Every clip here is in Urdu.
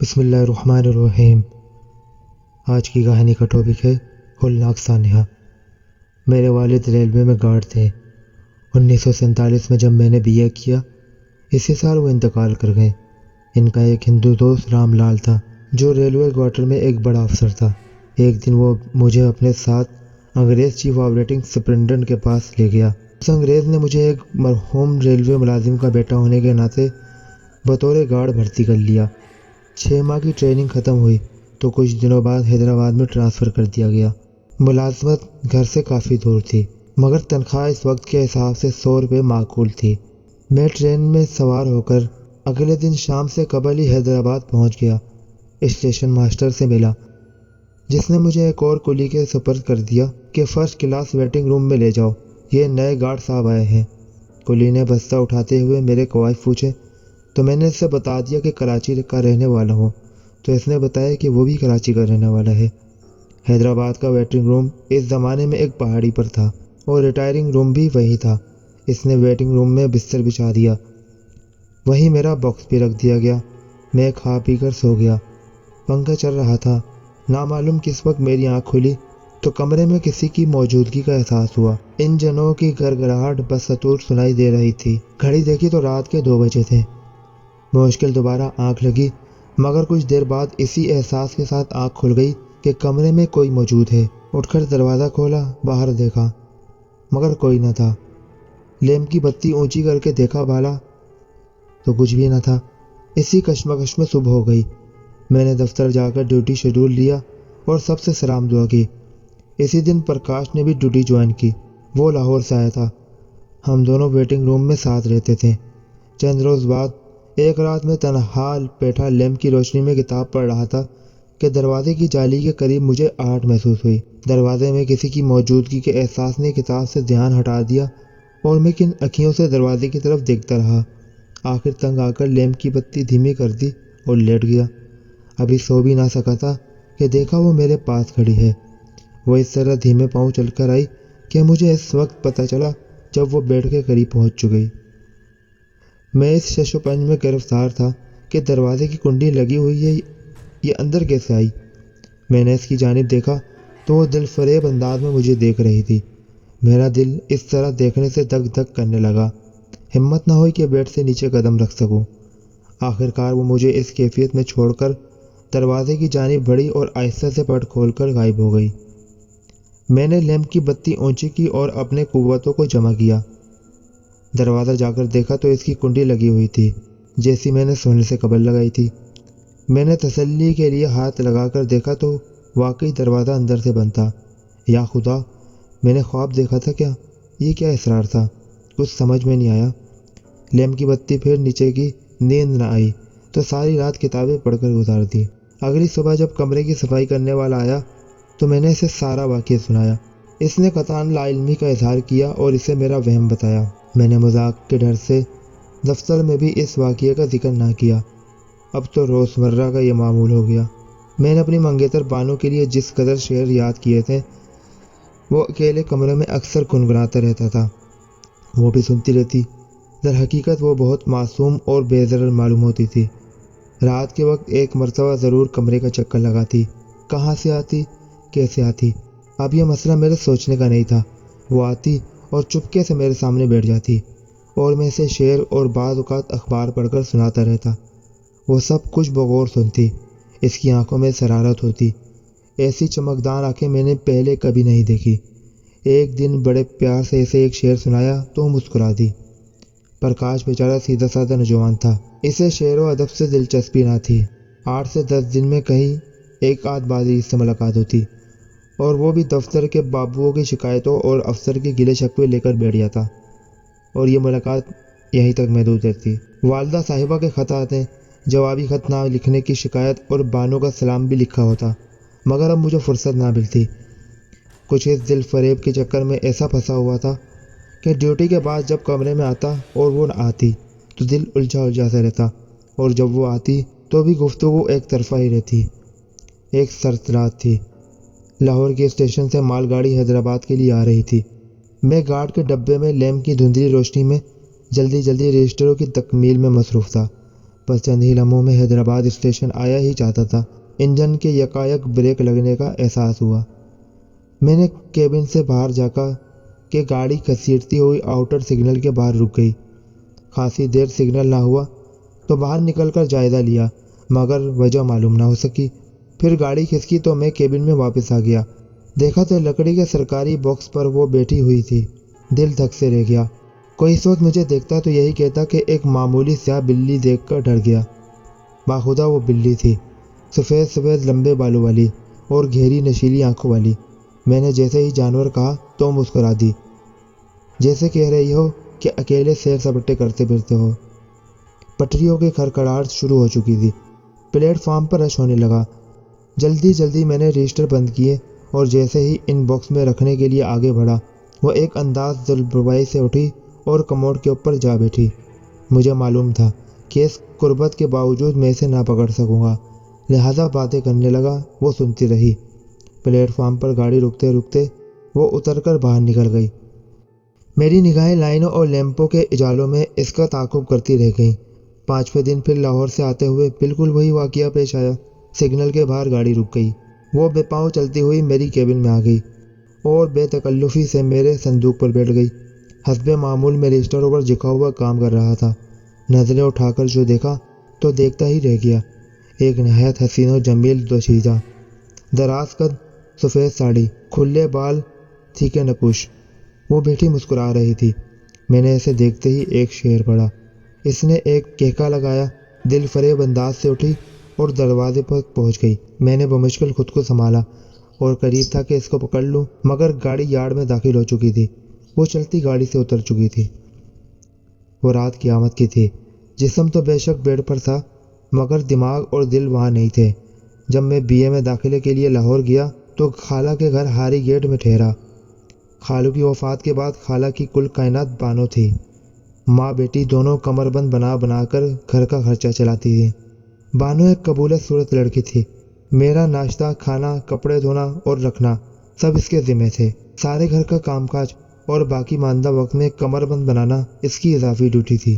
بسم اللہ الرحمن الرحیم۔ آج کی کہانی کا ٹاپک ہے ہولناک سانحہ۔ میرے والد ریلوے میں گارڈ تھے۔ 1947 میں جب میں نے BA کیا، اسی سال وہ انتقال کر گئے۔ ان کا ایک ہندو دوست رام لال تھا جو ریلوے کوارٹر میں ایک بڑا افسر تھا۔ ایک دن وہ مجھے اپنے ساتھ انگریز چیف آپریٹنگ سپرنٹنڈنٹ کے پاس لے گیا۔ اس انگریز نے مجھے ایک مرحوم ریلوے ملازم کا بیٹا ہونے کے ناطے بطور گارڈ بھرتی کر لیا۔ 6 ماہ کی ٹریننگ ختم ہوئی تو کچھ دنوں بعد حیدرآباد میں ٹرانسفر کر دیا گیا۔ ملازمت گھر سے کافی دور تھی، مگر تنخواہ اس وقت کے حساب سے 100 روپے معقول تھی۔ میں ٹرین میں سوار ہو کر اگلے دن شام سے قبل ہی حیدرآباد پہنچ گیا۔ اسٹیشن ماسٹر سے ملا، جس نے مجھے ایک اور کلی کے سپرد کر دیا کہ فرسٹ کلاس ویٹنگ روم میں لے جاؤ، یہ نئے گارڈ صاحب آئے ہیں۔ کلی نے بستہ اٹھاتے ہوئے میرے قواعد پوچھے تو میں نے اس سے بتا دیا کہ کراچی کا رہنے والا ہوں، تو اس نے بتایا کہ وہ بھی کراچی کا رہنے والا ہے۔ حیدرآباد کا ویٹنگ روم اس زمانے میں ایک پہاڑی پر تھا اور ریٹائرنگ روم بھی وہی تھا۔ اس نے ویٹنگ روم میں بستر بچھا دیا، وہیں میرا باکس بھی رکھ دیا گیا۔ میں کھا پی کر سو گیا۔ پنکھا چل رہا تھا۔ نامعلوم کس وقت میری آنکھ کھلی تو کمرے میں کسی کی موجودگی کا احساس ہوا۔ انجنوں کی گڑگڑاہٹ بدستور سنائی دے رہی تھی۔ گھڑی دیکھی تو رات کے 2 بجے تھے۔ مشکل دوبارہ آنکھ لگی، مگر کچھ دیر بعد اسی احساس کے ساتھ آنکھ کھل گئی کہ کمرے میں کوئی موجود ہے۔ اٹھ کر دروازہ کھولا، باہر دیکھا، مگر کوئی نہ تھا۔ لیمپ کی بتی اونچی کر کے دیکھا بالا تو کچھ بھی نہ تھا۔ اسی کشمکش میں صبح ہو گئی۔ میں نے دفتر جا کر ڈیوٹی شیڈول لیا اور سب سے سلام دعا کی۔ اسی دن پرکاش نے بھی ڈیوٹی جوائن کی۔ وہ لاہور سے آیا تھا۔ ہم دونوں ویٹنگ روم میں ساتھ رہتے تھے۔ چند روز بعد ایک رات میں تنہا بیٹھا لیمپ کی روشنی میں کتاب پڑھ رہا تھا کہ دروازے کی جالی کے قریب مجھے آہٹ محسوس ہوئی۔ دروازے میں کسی کی موجودگی کے احساس نے کتاب سے دھیان ہٹا دیا اور میں کن اکھیوں سے دروازے کی طرف دیکھتا رہا۔ آخر تنگ آ کر لیمپ کی بتی دھیمی کر دی اور لیٹ گیا۔ ابھی سو بھی نہ سکا تھا کہ دیکھا وہ میرے پاس کھڑی ہے۔ وہ اس طرح دھیمے پاؤں چل کر آئی کہ مجھے اس وقت پتہ چلا جب وہ بیٹھ کے قریب پہنچ چکی۔ میں اس شش و پنج میں گرفتار تھا کہ دروازے کی کنڈی لگی ہوئی ہے، یہ اندر کیسے آئی؟ میں نے اس کی جانب دیکھا تو وہ دل فریب انداز میں مجھے دیکھ رہی تھی۔ میرا دل اس طرح دیکھنے سے دھک دھک کرنے لگا۔ ہمت نہ ہوئی کہ بیڈ سے نیچے قدم رکھ سکوں۔ آخر کار وہ مجھے اس کیفیت میں چھوڑ کر دروازے کی جانب بڑھی اور آہستہ سے پٹ کھول کر غائب ہو گئی۔ میں نے لیمپ کی بتی اونچی کی اور اپنے قوتوں کو جمع کیا۔ دروازہ جا کر دیکھا تو اس کی کنڈی لگی ہوئی تھی، جیسی میں نے سونے سے قبل لگائی تھی۔ میں نے تسلی کے لیے ہاتھ لگا کر دیکھا تو واقعی دروازہ اندر سے بند تھا۔ یا خدا، میں نے خواب دیکھا تھا کیا؟ یہ کیا اسرار تھا؟ کچھ سمجھ میں نہیں آیا۔ لیمپ کی بتی پھر نیچے کی، نیند نہ آئی تو ساری رات کتابیں پڑھ کر گزار دی۔ اگلی صبح جب کمرے کی صفائی کرنے والا آیا تو میں نے اسے سارا واقعہ سنایا۔ اس نے قطعاً لا علمی کا اظہار کیا اور اسے میرا وہم بتایا۔ میں نے مذاق کے ڈر سے دفتر میں بھی اس واقعے کا ذکر نہ کیا۔ اب تو روزمرہ کا یہ معمول ہو گیا۔ میں نے اپنی منگیتر بانو کے لیے جس قدر شعر یاد کیے تھے، وہ اکیلے کمرے میں اکثر گنگناتا رہتا تھا۔ وہ بھی سنتی رہتی۔ در حقیقت وہ بہت معصوم اور بے ضرر معلوم ہوتی تھی۔ رات کے وقت ایک مرتبہ ضرور کمرے کا چکر لگاتی۔ کہاں سے آتی، کیسے آتی، اب یہ مسئلہ میرے سوچنے کا نہیں تھا۔ وہ آتی اور چپکے سے میرے سامنے بیٹھ جاتی اور میں اسے شعر اور بعض اوقات اخبار پڑھ کر سناتا رہتا۔ وہ سب کچھ بغور سنتی۔ اس کی آنکھوں میں شرارت ہوتی۔ ایسی چمکدار آنکھیں میں نے پہلے کبھی نہیں دیکھی۔ ایک دن بڑے پیار سے اسے ایک شعر سنایا تو وہ مسکرا دی۔ پرکاش بیچارہ سیدھا سادہ نوجوان تھا۔ اسے شعر و ادب سے دلچسپی نہ تھی۔ 8 سے 10 دن میں کہیں ایک آدھ بار اس سے ملاقات ہوتی اور وہ بھی دفتر کے بابوؤں کی شکایتوں اور افسر کے گلے شکوے لے کر بیٹھ جاتا اور یہ ملاقات یہیں تک محدود رہتی۔ والدہ صاحبہ کے خط آتے، جوابی خط نہ لکھنے کی شکایت اور بانو کا سلام بھی لکھا ہوتا، مگر اب مجھے فرصت نہ ملتی۔ کچھ اس دل فریب کے چکر میں ایسا پھنسا ہوا تھا کہ ڈیوٹی کے بعد جب کمرے میں آتا اور وہ نہ آتی تو دل الجھا سا رہتا، اور جب وہ آتی تو بھی گفتگو ایک طرفہ ہی رہتی۔ ایک سرد رات تھی۔ لاہور کے اسٹیشن سے مال گاڑی حیدرآباد کے لیے آ رہی تھی۔ میں گارڈ کے ڈبے میں لیمپ کی دھندلی روشنی میں جلدی رجسٹروں کی تکمیل میں مصروف تھا۔ بس چند ہی لمحوں میں حیدرآباد اسٹیشن آیا ہی جاتا تھا۔ انجن کے یکایک بریک لگنے کا احساس ہوا۔ میں نے کیبن سے باہر جھانکا کہ گاڑی گھسیٹتی ہوئی آؤٹر سگنل کے باہر رک گئی۔ خاصی دیر سگنل نہ ہوا تو باہر نکل کر جائزہ لیا، مگر وجہ معلوم نہ ہو سکی۔ پھر گاڑی کھسکی تو میں کیبن میں واپس آ گیا۔ دیکھا تو لکڑی کے سرکاری باکس پر وہ بیٹھی ہوئی تھی۔ دل دھک سے رہ گیا۔ کوئی اس وقت مجھے دیکھتا تو یہی کہتا کہ ایک معمولی سیاہ بلی دیکھ کر ڈر گیا۔ باخدا وہ بلی تھی، سفید سفید لمبے بالوں والی اور گہری نشیلی آنکھوں والی۔ میں نے جیسے ہی جانور کہا تو مسکرا دی، جیسے کہہ رہی ہو کہ اکیلے سیر سپاٹے کرتے پھرتے ہو۔ پٹریوں کی کھڑکھڑاہٹ شروع ہو چکی تھی۔ پلیٹ فارم پر رش ہونے لگا۔ جلدی جلدی میں نے رجسٹر بند کیے اور جیسے ہی ان باکس میں رکھنے کے لیے آگے بڑھا، وہ ایک انداز جلدبازی سے اٹھی اور کموڈ کے اوپر جا بیٹھی۔ مجھے معلوم تھا کہ اس قربت کے باوجود میں اسے نہ پکڑ سکوں گا، لہٰذا باتیں کرنے لگا۔ وہ سنتی رہی۔ پلیٹ فارم پر گاڑی رکتے رکتے وہ اتر کر باہر نکل گئی۔ میری نگاہیں لائنوں اور لیمپوں کے اجالوں میں اس کا تعاقب کرتی رہ گئیں۔ 5ویں دن پھر لاہور سے آتے ہوئے بالکل وہی واقعہ پیش آیا۔ سگنل کے باہر گاڑی رک گئی۔ وہ بے پاؤں چلتی ہوئی میری کیبن میں آ گئی اور بے تکلفی سے میرے صندوق پر بیٹھ گئی۔ حسب معمول میں رجسٹروں پر جھکا ہوا کام کر رہا تھا۔ نظریں اٹھا کر جو دیکھا تو دیکھتا ہی رہ گیا۔ ایک نہایت حسین و جمیل دوشیزہ، دراز قد، سفید ساڑی، کھلے بال، تھیکے نقوش، وہ بیٹھی مسکرا رہی تھی۔ میں نے اسے دیکھتے ہی ایک شعر پڑھا۔ اس نے ایک کہکا لگایا، دل فریب انداز سے اٹھی اور دروازے پر پہنچ گئی۔ میں نے بمشکل خود کو سنبھالا اور قریب تھا کہ اس کو پکڑ لوں، مگر گاڑی یارڈ میں داخل ہو چکی تھی۔ وہ چلتی گاڑی سے اتر چکی تھی۔ وہ رات قیامت کی تھی۔ جسم تو بے شک بیڈ پر تھا، مگر دماغ اور دل وہاں نہیں تھے۔ جب میں BA میں داخلے کے لیے لاہور گیا تو خالہ کے گھر ہاری گیٹ میں ٹھہرا۔ خالو کی وفات کے بعد خالہ کی کل کائنات بانو تھی۔ ماں بیٹی دونوں کمر بند بنا بنا کر گھر کا خرچہ چلاتی تھی۔ بانو ایک قبولت صورت لڑکی تھی۔ میرا ناشتہ، کھانا، کپڑے دھونا اور رکھنا سب اس کے ذمہ تھے۔ سارے گھر کا کام کاج اور باقی ماندہ وقت میں کمر بند بنانا اس کی اضافی ڈیوٹی تھی۔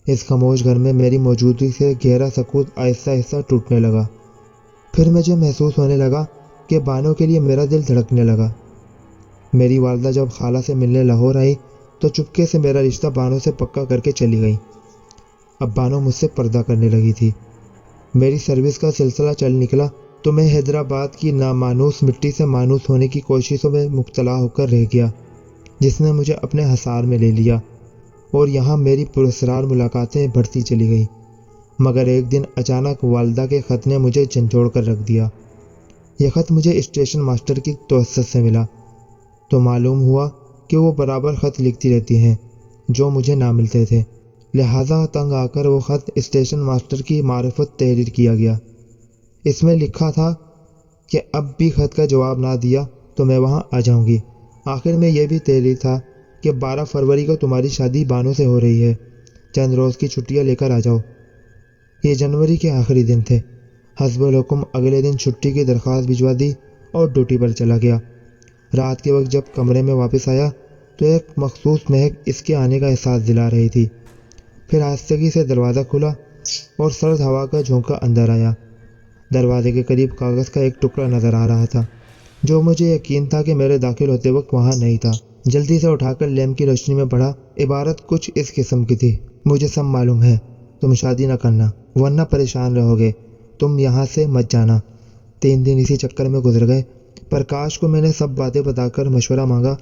اس خاموش گھر میں میری موجودگی سے گہرا سکوت آہستہ آہستہ ٹوٹنے لگا۔ پھر مجھے محسوس ہونے لگا کہ بانو کے لیے میرا دل دھڑکنے لگا۔ میری والدہ جب خالہ سے ملنے لاہور آئی تو چپکے سے میرا رشتہ بانو سے پکا کر کے چلی گئی۔ اب بانو مجھ سے پردہ کرنے لگی تھی۔ میری سروس کا سلسلہ چل نکلا تو میں حیدرآباد کی نامانوس مٹی سے مانوس ہونے کی کوششوں میں مبتلا ہو کر رہ گیا، جس نے مجھے اپنے حصار میں لے لیا، اور یہاں میری پراسرار ملاقاتیں بڑھتی چلی گئیں۔ مگر ایک دن اچانک والدہ کے خط نے مجھے جھنجھوڑ کر رکھ دیا۔ یہ خط مجھے اسٹیشن ماسٹر کی توسط سے ملا تو معلوم ہوا کہ وہ برابر خط لکھتی رہتی ہیں جو مجھے نہ ملتے تھے، لہٰذا تنگ آ کر وہ خط اسٹیشن ماسٹر کی معرفت تحریر کیا گیا۔ اس میں لکھا تھا کہ اب بھی خط کا جواب نہ دیا تو میں وہاں آ جاؤں گی۔ آخر میں یہ بھی تحریر تھا کہ 12 فروری کو تمہاری شادی بانو سے ہو رہی ہے، چند روز کی چھٹیاں لے کر آ جاؤ۔ یہ جنوری کے آخری دن تھے۔ حسب الحکم اگلے دن چھٹی کی درخواست بھجوا دی اور ڈیوٹی پر چلا گیا۔ رات کے وقت جب کمرے میں واپس آیا تو ایک مخصوص مہک اس کے آنے کا احساس دلا رہی تھی۔ پھر آہستگی سے دروازہ کھلا اور سرد ہوا کا جھونکا اندر آیا۔ دروازے کے قریب کاغذ کا ایک ٹکڑا نظر آ رہا تھا جو مجھے یقین تھا کہ میرے داخل ہوتے وقت وہاں نہیں تھا۔ جلدی سے اٹھا کر لیمپ کی روشنی میں پڑھا۔ عبارت کچھ اس قسم کی تھی: مجھے سب معلوم ہے، تم شادی نہ کرنا ورنہ پریشان رہو گے، تم یہاں سے مت جانا۔ 3 دن اسی چکر میں گزر گئے۔ پرکاش کو میں نے سب باتیں بتا کر مشورہ مانگا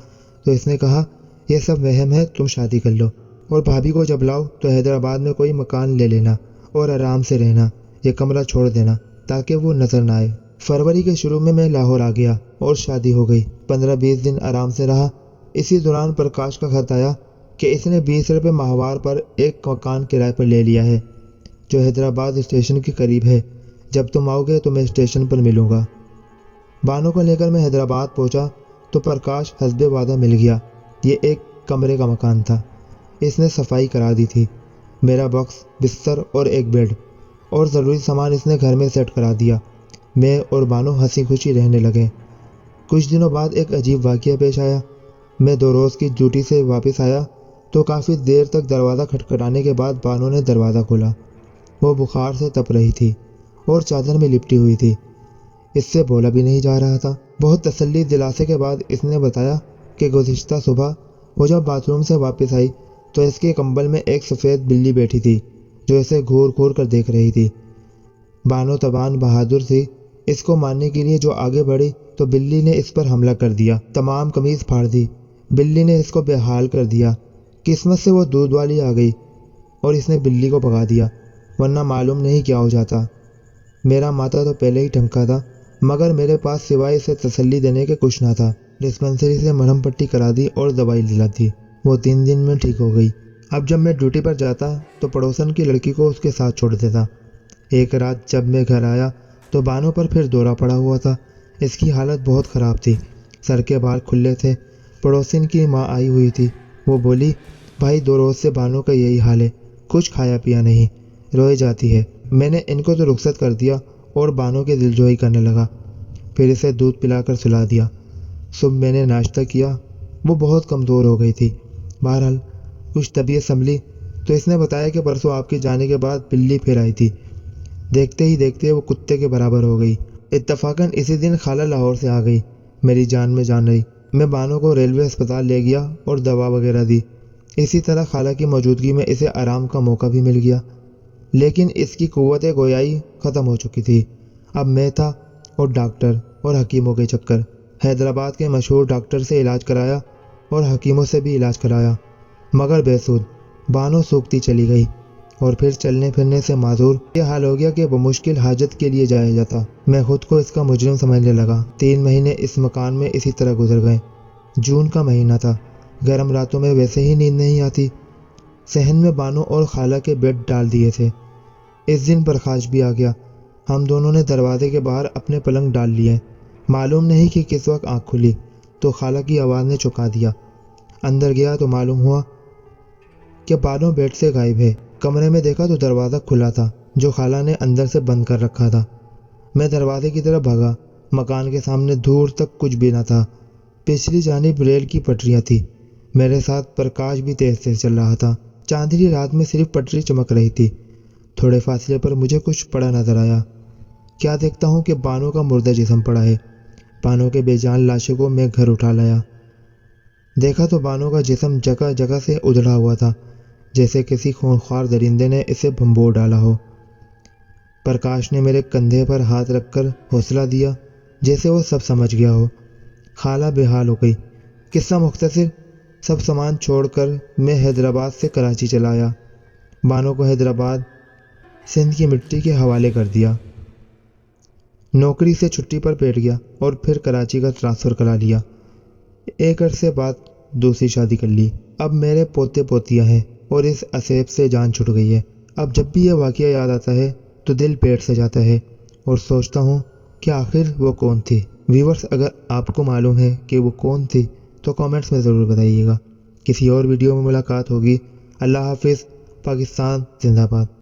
تو اس نے کہا یہ سب وہم ہے، تم شادی کر لو اور بھابھی کو جب لاؤ تو حیدرآباد میں کوئی مکان لے لینا اور آرام سے رہنا، یہ کمرہ چھوڑ دینا تاکہ وہ نظر نہ آئے۔ فروری کے شروع میں لاہور آ گیا اور شادی ہو گئی۔ 15-20 دن آرام سے رہا۔ اسی دوران پرکاش کا خط آیا کہ اس نے 20 روپے ماہوار پر ایک مکان کرائے پر لے لیا ہے جو حیدرآباد اسٹیشن کے قریب ہے۔ جب تم آؤ گے تو میں اسٹیشن پر ملوں گا۔ بانو کو لے کر میں حیدرآباد پہنچا تو پرکاش حسب وعدہ مل گیا۔ یہ ایک کمرے کا مکان تھا۔ اس نے صفائی کرا دی تھی۔ میرا باکس، بستر اور ایک بیڈ اور ضروری سامان اس نے گھر میں سیٹ کرا دیا۔ میں اور بانو ہنسی خوشی رہنے لگے۔ کچھ دنوں بعد ایک عجیب واقعہ پیش آیا۔ میں 2 روز کی ڈیوٹی سے واپس آیا تو کافی دیر تک دروازہ کھٹکھٹانے کے بعد بانو نے دروازہ کھولا۔ وہ بخار سے تپ رہی تھی اور چادر میں لپٹی ہوئی تھی۔ اس سے بولا بھی نہیں جا رہا تھا۔ بہت تسلی دلانے کے بعد اس نے بتایا کہ گزشتہ صبح وہ جب باتھ روم سے واپس آئی تو اس کے کمبل میں ایک سفید بلی بیٹھی تھی جو اسے گھور گھور کر دیکھ رہی تھی۔ بانو تبان بہادر تھی، اس کو مارنے کے لیے جو آگے بڑھی تو بلی نے اس پر حملہ کر دیا، تمام قمیض پھاڑ دی۔ بلی نے اس کو بے حال کر دیا۔ قسمت سے وہ دودھ والی آ گئی اور اس نے بلی کو بھگا دیا، ورنہ معلوم نہیں کیا ہو جاتا۔ میرا ماتھا تو پہلے ہی ٹھمکا تھا، مگر میرے پاس سوائے اسے تسلی دینے کے کچھ نہ تھا۔ ڈسپنسری سے مرہم پٹی کرا دی اور دوائی دلا دی۔ وہ 3 دن میں ٹھیک ہو گئی۔ اب جب میں ڈیوٹی پر جاتا تو پڑوسن کی لڑکی کو اس کے ساتھ چھوڑ دیتا۔ ایک رات جب میں گھر آیا تو بانو پر پھر دورہ پڑا ہوا تھا۔ اس کی حالت بہت خراب تھی، سر کے بال کھلے تھے۔ پڑوسن کی ماں آئی ہوئی تھی، وہ بولی، بھائی 2 روز سے بانو کا یہی حال ہے، کچھ کھایا پیا نہیں، روئے جاتی ہے۔ میں نے ان کو تو رخصت کر دیا اور بانو کے دلجوئی کرنے لگا، پھر اسے دودھ پلا کر سلا دیا۔ صبح میں نے ناشتہ کیا، وہ بہت کمزور ہو گئی تھی۔ بہرحال کچھ طبیعت سنبھلی تو اس نے بتایا کہ پرسوں آپ کے جانے کے بعد بلی پھر آئی تھی، دیکھتے ہی دیکھتے وہ کتے کے برابر ہو گئی۔ اتفاقاً اسی دن خالہ لاہور سے آ گئی، میری جان میں جان رہی۔ میں بانو کو ریلوے اسپتال لے گیا اور دوا وغیرہ دی۔ اسی طرح خالہ کی موجودگی میں اسے آرام کا موقع بھی مل گیا، لیکن اس کی قوت گویائی ختم ہو چکی تھی۔ اب میں تھا اور ڈاکٹر اور حکیموں کے چکر۔ حیدرآباد کے مشہور ڈاکٹر سے علاج کرایا اور حکیموں سے بھی علاج کرایا، مگر بے سود۔ بانو سوکھتی چلی گئی اور پھر چلنے پھرنے سے معذور یہ حال ہو گیا کہ بمشکل حاجت کے لیے جایا جاتا۔ میں خود کو اس کا مجرم سمجھنے لگا۔ 3 مہینے اس مکان میں اسی طرح گزر گئے۔ جون کا مہینہ تھا، گرم راتوں میں ویسے ہی نیند نہیں آتی۔ صحن میں بانو اور خالہ کے بیڈ ڈال دیے تھے۔ اس دن پرکاش بھی آ گیا۔ ہم دونوں نے دروازے کے باہر اپنے پلنگ ڈال لیے۔ معلوم نہیں کہ کس وقت آنکھ کھلی تو خالہ کی آواز نے چونکا دیا۔ اندر گیا تو معلوم ہوا کہ بانو بیڈ سے غائب ہے۔ کمرے میں دیکھا تو دروازہ کھلا تھا جو خالہ نے اندر سے بند کر رکھا تھا۔ میں دروازے کی طرف بھاگا۔ مکان کے سامنے دور تک کچھ بھی نہ تھا، پچھلی جانب ریل کی پٹریاں تھیں۔ میرے ساتھ پرکاش بھی تیز تیز چل رہا تھا۔ چاندنی رات میں صرف پٹری چمک رہی تھی۔ تھوڑے فاصلے پر مجھے کچھ پڑا نظر آیا۔ کیا دیکھتا ہوں کہ بانو کا مردہ جسم پڑا ہے۔ بانو کے بے جان لاشے کو میں گھر اٹھا لایا۔ دیکھا تو بانو کا جسم جگہ جگہ سے ادھڑا ہوا تھا، جیسے کسی خونخوار درندے نے اسے بھنبو ڈالا ہو۔ پرکاش نے میرے کندھے پر ہاتھ رکھ کر حوصلہ دیا، جیسے وہ سب سمجھ گیا ہو۔ خالہ بے حال ہو گئی۔ قصہ مختصر، سب سامان چھوڑ کر میں حیدرآباد سے کراچی چلا آیا۔ بانو کو حیدرآباد سندھ کی مٹی کے حوالے کر دیا۔ نوکری سے چھٹی پر بیٹھ گیا اور پھر کراچی کا ٹرانسفر کرا لیا۔ ایک عرصے بعد دوسری شادی کر لی۔ اب میرے پوتے پوتیاں ہیں اور اس اسیب سے جان چھٹ گئی ہے۔ اب جب بھی یہ واقعہ یاد آتا ہے تو دل پیٹ سے جاتا ہے اور سوچتا ہوں کہ آخر وہ کون تھی۔ ویورز، اگر آپ کو معلوم ہے کہ وہ کون تھی تو کامنٹس میں ضرور بتائیے گا۔ کسی اور ویڈیو میں ملاقات ہوگی۔ اللہ حافظ۔ پاکستان زندہ باد۔